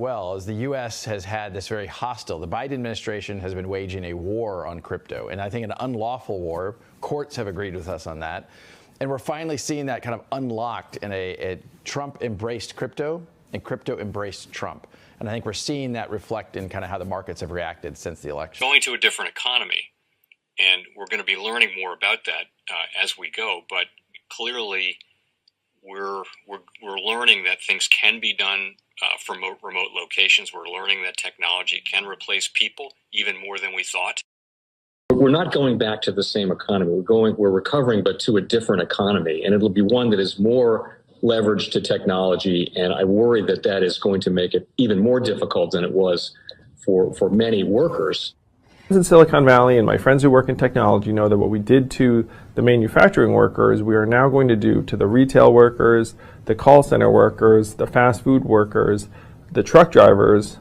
Well, as the U.S. has had this very hostile, the Biden administration has been waging a war on crypto, and I think an unlawful war. Courts have agreed with us on that. And we're finally seeing that kind of unlocked in a Trump embraced crypto and crypto embraced Trump. And I think we're seeing that reflect in kind of how the markets have reacted since the election. Going to a different economy, and we're going to be learning more about that as we go. But clearly, we're learning that things can be done from remote locations. We're learning that technology can replace people even more than we thought. We're not going back to the same economy. We're recovering, but to a different economy, and it'll be one that is more leveraged to technology. And I worry that that is going to make it even more difficult than it was for many workers. In Silicon Valley, and my friends who work in technology know that what we did to the manufacturing workers, we are now going to do to the retail workers, the call center workers, the fast food workers, the truck drivers,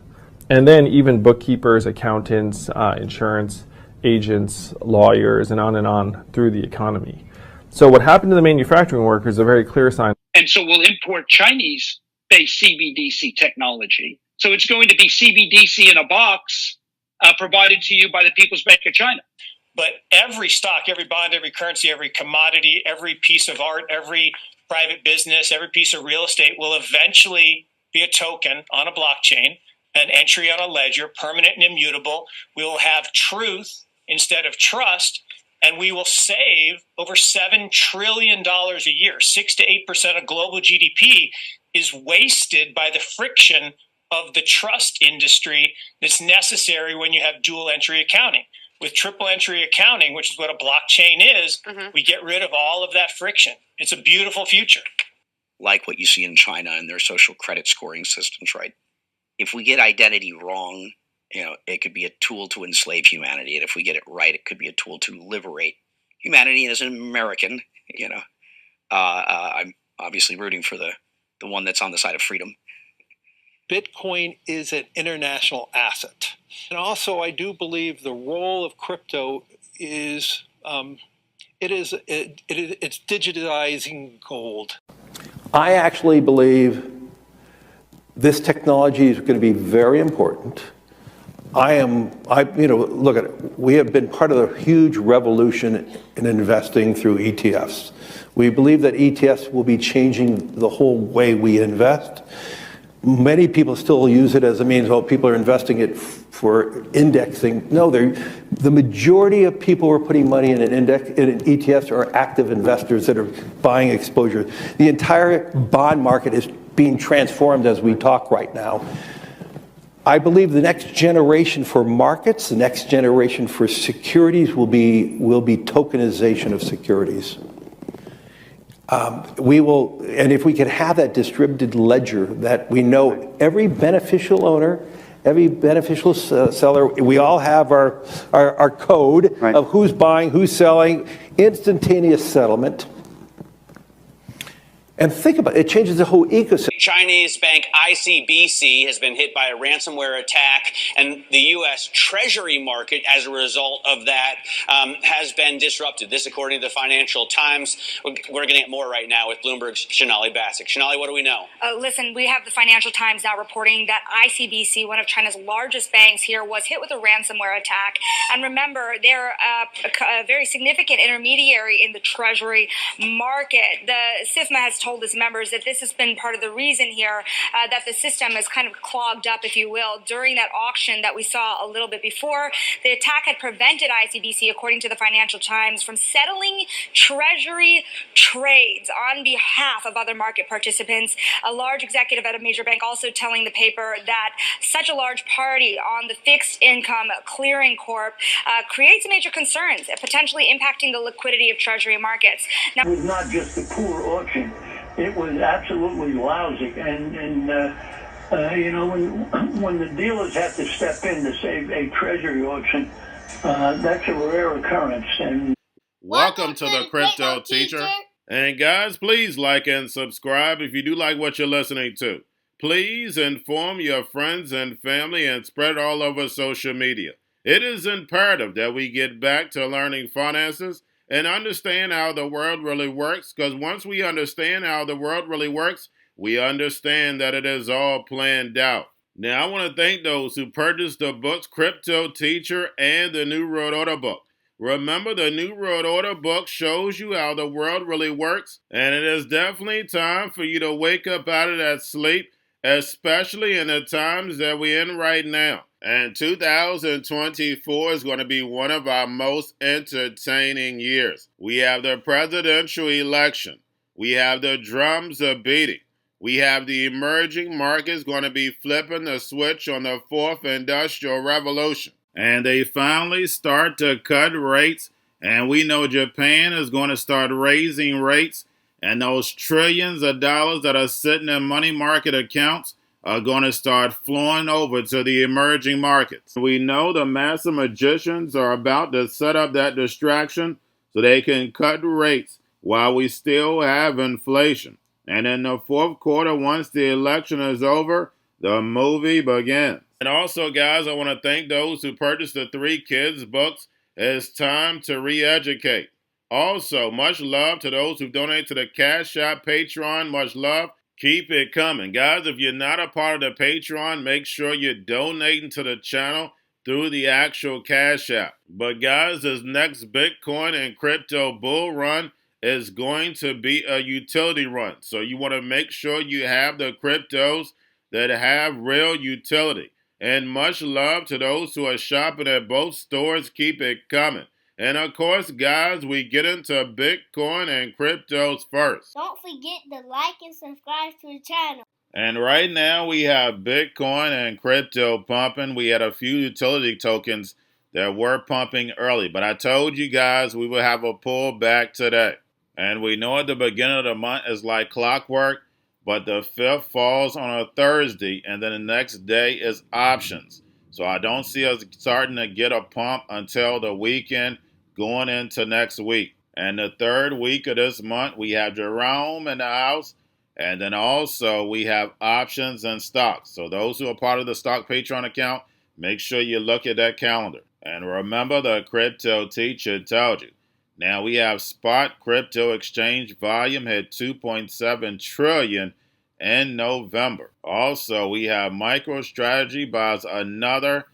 and then even bookkeepers, accountants, insurance agents, lawyers, and on through the economy. So what happened to the manufacturing workers is a very clear sign. And so we'll import Chinese-based CBDC technology. So it's going to be CBDC in a box provided to you by the People's Bank of China. But every stock, every bond, every currency, every commodity, every piece of art, every private business, every piece of real estate will eventually be a token on a blockchain, an entry on a ledger, permanent and immutable. We will have truth instead of trust, and we will save over $7 trillion a year. 6 to 8% of global GDP is wasted by the friction of the trust industry that's necessary when you have dual entry accounting. With triple entry accounting, which is what a blockchain is, we get rid of all of that friction. It's a beautiful future. Like what you see in China and their social credit scoring systems, right? If we get identity wrong, it could be a tool to enslave humanity. And if we get it right, it could be a tool to liberate humanity. And as an American, I'm obviously rooting for the one that's on the side of freedom. Bitcoin is an international asset. And also, I do believe the role of crypto is, it's digitizing gold. I actually believe this technology is going to be very important. Look at it. We have been part of a huge revolution in investing through ETFs. We believe that ETFs will be changing the whole way we invest. Many people still use it as a means, people are investing it for indexing. No, the majority of people who are putting money in in ETFs are active investors that are buying exposure. The entire bond market is being transformed as we talk right now. I believe the next generation for markets, the next generation for securities will be tokenization of securities. And if we can have that distributed ledger that we know every beneficial owner, every beneficial seller, we all have our code of who's buying, who's selling, instantaneous settlement. And think about it, it changes the whole ecosystem. Chinese bank ICBC has been hit by a ransomware attack, and the U.S. Treasury market, as a result of that, has been disrupted. This, according to the Financial Times. We're getting it more right now with Bloomberg's Sonali Basak. Sonali, what do we know? Listen, we have the Financial Times now reporting that ICBC, one of China's largest banks here, was hit with a ransomware attack. And remember, they're a very significant intermediary in the Treasury market. The SIFMA has told its members that this has been part of the reason here that the system is kind of clogged up, if you will, during that auction that we saw a little bit before. The attack had prevented ICBC, according to the Financial Times, from settling Treasury trades on behalf of other market participants. A large executive at a major bank also telling the paper that such a large party on the fixed income clearing corp creates major concerns, potentially impacting the liquidity of Treasury markets. Now, it was not just a poor auction. It was absolutely lousy, and when the dealers have to step in to save a treasury auction, that's a rare occurrence. And welcome to the Crypto Teacher. And guys, please like and subscribe if you do like what you're listening to. Please inform your friends and family and spread all over social media. It is imperative that we get back to learning finances and understand how the world really works, because once we understand how the world really works, we understand that it is all planned out. Now, I want to thank those who purchased the books Cryptoteacher and the New World Order book. Remember, the New World Order book shows you how the world really works, and it is definitely time for you to wake up out of that sleep, especially in the times that we're in right now. And 2024 is going to be one of our most entertaining years. We have the presidential election. We have the drums are beating. We have the emerging markets going to be flipping the switch on the fourth industrial revolution. And they finally start to cut rates. And we know Japan is going to start raising rates. And those trillions of dollars that are sitting in money market accounts are going to start flowing over to the emerging markets. We know the master magicians are about to set up that distraction so they can cut rates while we still have inflation. And in the fourth quarter, once the election is over, the movie begins. And also, guys, I want to thank those who purchased the 3 kids' books. It's time to re-educate. Also, much love to those who donate to the Cash App, Patreon. Much love. Keep it coming. Guys, if you're not a part of the Patreon, make sure you're donating to the channel through the actual Cash App. But guys, this next Bitcoin and crypto bull run is going to be a utility run. So you want to make sure you have the cryptos that have real utility. And much love to those who are shopping at both stores. Keep it coming. And of course, guys, we get into Bitcoin and cryptos first. Don't forget to like and subscribe to the channel. And right now we have Bitcoin and crypto pumping. We had a few utility tokens that were pumping early. But I told you guys we would have a pullback today. And we know at the beginning of the month is like clockwork, but the 5th falls on a Thursday, and then the next day is options. So I don't see us starting to get a pump until the weekend going into next week. And the 3rd week of this month, we have Jerome in the house, and then also we have options and stocks. So those who are part of the Stock Patreon account, make sure you look at that calendar. And remember, the Cryptoteacher told you. Now we have spot crypto exchange volume hit 2.7 trillion in November. Also, we have Microstrategy buys another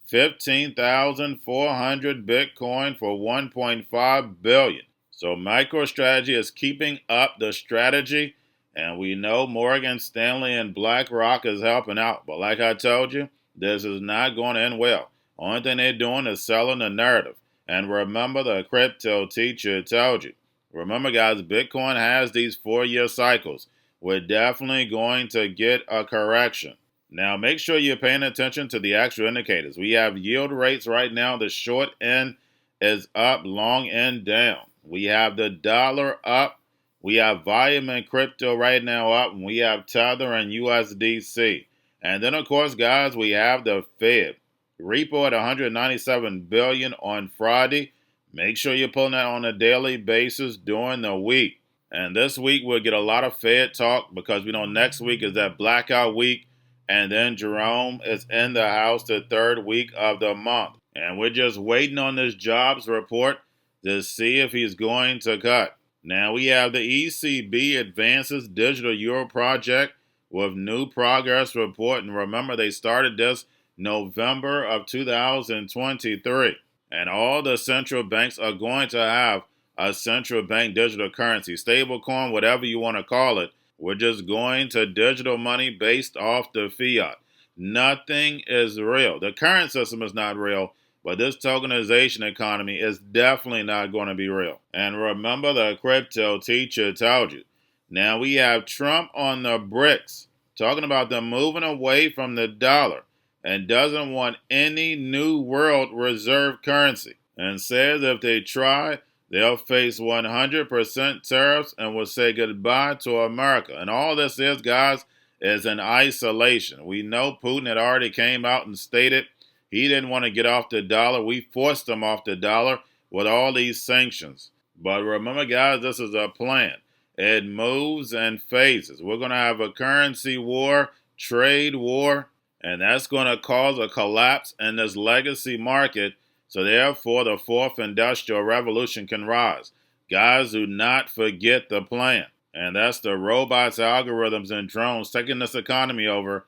15,400 Bitcoin for 1.5 billion. So Microstrategy is keeping up the strategy, and we know Morgan Stanley and BlackRock is helping out. But like I told you, this is not going to end well. Only thing they're doing is selling the narrative. And remember, the Cryptoteacher told you. Remember, guys, Bitcoin has these 4-year cycles. We're definitely going to get a correction. Now, make sure you're paying attention to the actual indicators. We have yield rates right now. The short end is up, long end down. We have the dollar up. We have volume in crypto right now up. And we have Tether and USDC. And then, of course, guys, we have the Fed. Repo at 197 billion on Friday. Make sure you're pulling that on a daily basis during the week. And this week we'll get a lot of Fed talk because we know next week is that blackout week. And then Jerome is in the house the 3rd week of the month. And we're just waiting on this jobs report to see if he's going to cut. Now we have the ECB advances digital euro project with new progress report. And remember, they started this November of 2023. And all the central banks are going to have a central bank digital currency, stablecoin, whatever you want to call it. We're just going to digital money based off the fiat. Nothing is real. The current system is not real, but this tokenization economy is definitely not going to be real. And remember, the Cryptoteacher told you. Now we have Trump on the Brics, talking about them moving away from the dollar and doesn't want any new world reserve currency, and says if they try, they'll face 100% tariffs and will say goodbye to America. And all this is, guys, is in isolation. We know Putin had already came out and stated he didn't want to get off the dollar. We forced him off the dollar with all these sanctions. But remember, guys, this is a plan. It moves in phases. We're going to have a currency war, trade war, and that's going to cause a collapse in this legacy market. So therefore, the 4th industrial revolution can rise. Guys, do not forget the plan. And that's the robots, algorithms, and drones taking this economy over,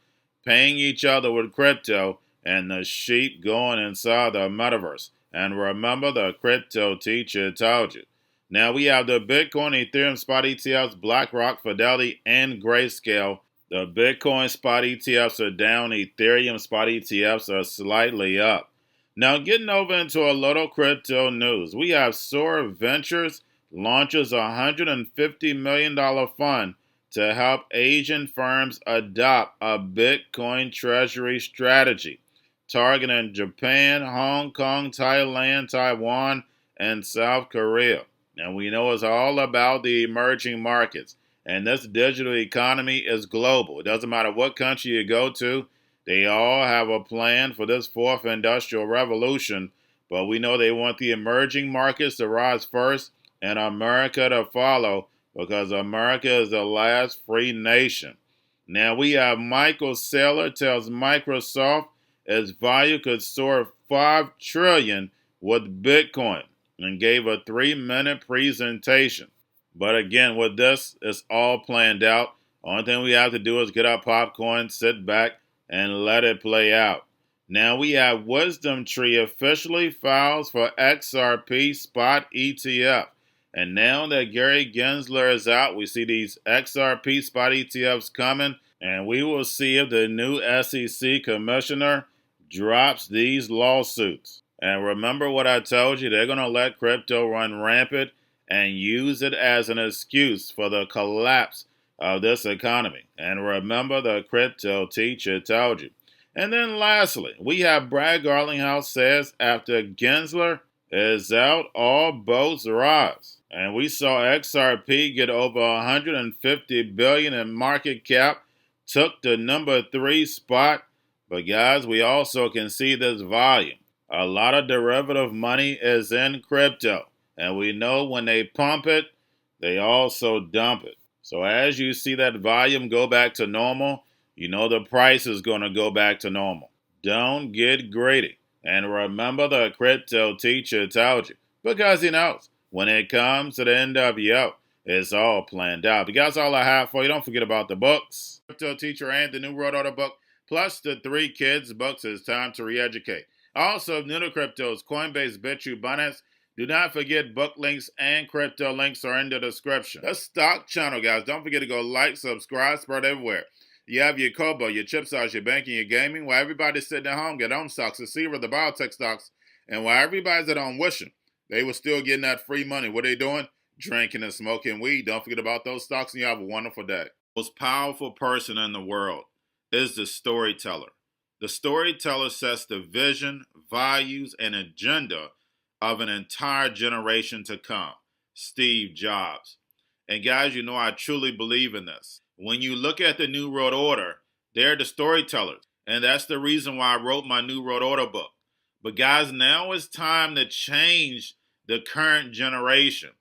paying each other with crypto, and the sheep going inside the metaverse. And remember, the crypto teacher told you. Now we have the Bitcoin, Ethereum spot ETFs, BlackRock, Fidelity, and Grayscale. The Bitcoin spot ETFs are down. Ethereum spot ETFs are slightly up. Now getting over into a little crypto news. We have Soar Ventures launches a $150 million fund to help Asian firms adopt a Bitcoin treasury strategy, targeting Japan, Hong Kong, Thailand, Taiwan, and South Korea. And we know it's all about the emerging markets. And this digital economy is global. It doesn't matter what country you go to. They all have a plan for this fourth industrial revolution. But we know they want the emerging markets to rise first and America to follow, because America is the last free nation. Now we have Michael Saylor tells Microsoft its value could soar $5 trillion with Bitcoin, and gave a 3-minute presentation. But again, with this, it's all planned out. Only thing we have to do is get our popcorn, sit back, and let it play out. Now we have Wisdom Tree officially files for XRP spot ETF. And now that Gary Gensler is out, we see these XRP spot ETFs coming, and we will see if the new SEC commissioner drops these lawsuits. And remember what I told you, they're going to let crypto run rampant and use it as an excuse for the collapse of this economy. And remember, the crypto teacher told you. And then lastly, we have Brad Garlinghouse says after Gensler is out, all boats rise. And we saw XRP get over $150 billion in market cap, took the number 3 spot. But guys, we also can see this volume. A lot of derivative money is in crypto. And we know when they pump it, they also dump it. So as you see that volume go back to normal, you know the price is going to go back to normal. Don't get greedy. And remember, the crypto teacher told you, because he knows when it comes to the NWO, it's all planned out. But guys, all I have for you. Don't forget about the books, Crypto Teacher and the New World Order book, plus the 3 kids books. It's time to re-educate. Also, new to cryptos, Coinbase, Bitrue, Binance. Do not forget book links and crypto links are in the description. The stock channel, guys. Don't forget to go like, subscribe, spread everywhere. You have your Kobo, your chip stocks, your banking, your gaming. While everybody's sitting at home, get home stocks, the Seaver, the biotech stocks. And while everybody's at home wishing they were still getting that free money, what are they doing? Drinking and smoking weed. Don't forget about those stocks, and you have a wonderful day. The most powerful person in the world is the storyteller. The storyteller sets the vision, values, and agenda of an entire generation to come. Steve Jobs. And guys, you know I truly believe in this. When you look at the New World Order, they're the storytellers. And that's the reason why I wrote my New World Order book. But guys, now it's time to change the current generation.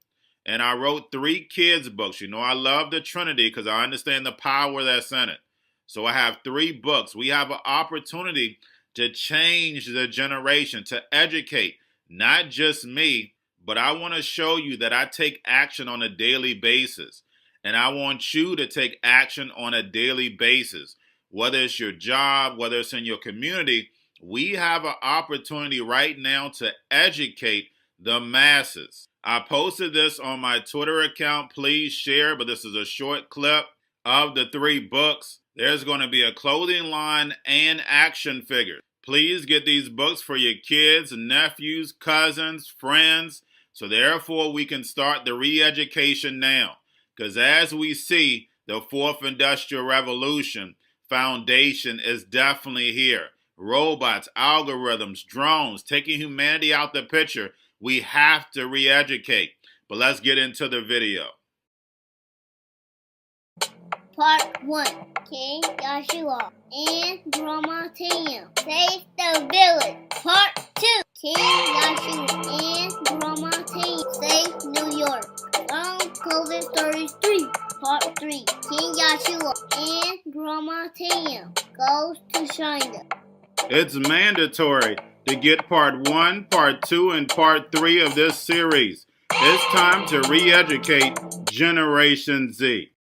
And I wrote 3 kids books. You know I love the Trinity because I understand the power that's in it. So I have 3 books. We have an opportunity to change the generation, to educate, not just me, but I want to show you that I take action on a daily basis. And I want you to take action on a daily basis. Whether it's your job, whether it's in your community, we have an opportunity right now to educate the masses. I posted this on my Twitter account. Please share, but this is a short clip of the 3 books. There's going to be a clothing line and action figures. Please get these books for your kids, nephews, cousins, friends, so therefore we can start the re-education now. Because as we see, the 4th Industrial Revolution foundation is definitely here. Robots, algorithms, drones, taking humanity out the picture. We have to re-educate. But let's get into the video. Part 1. King Joshua and Grandma Tam save the village. Part 2. King Joshua and Grandma Tam save New York from COVID 33. Part 3. King Joshua and Grandma Tam goes to China. It's mandatory to get part 1, part 2, and part 3 of this series. It's time to re-educate Generation Z.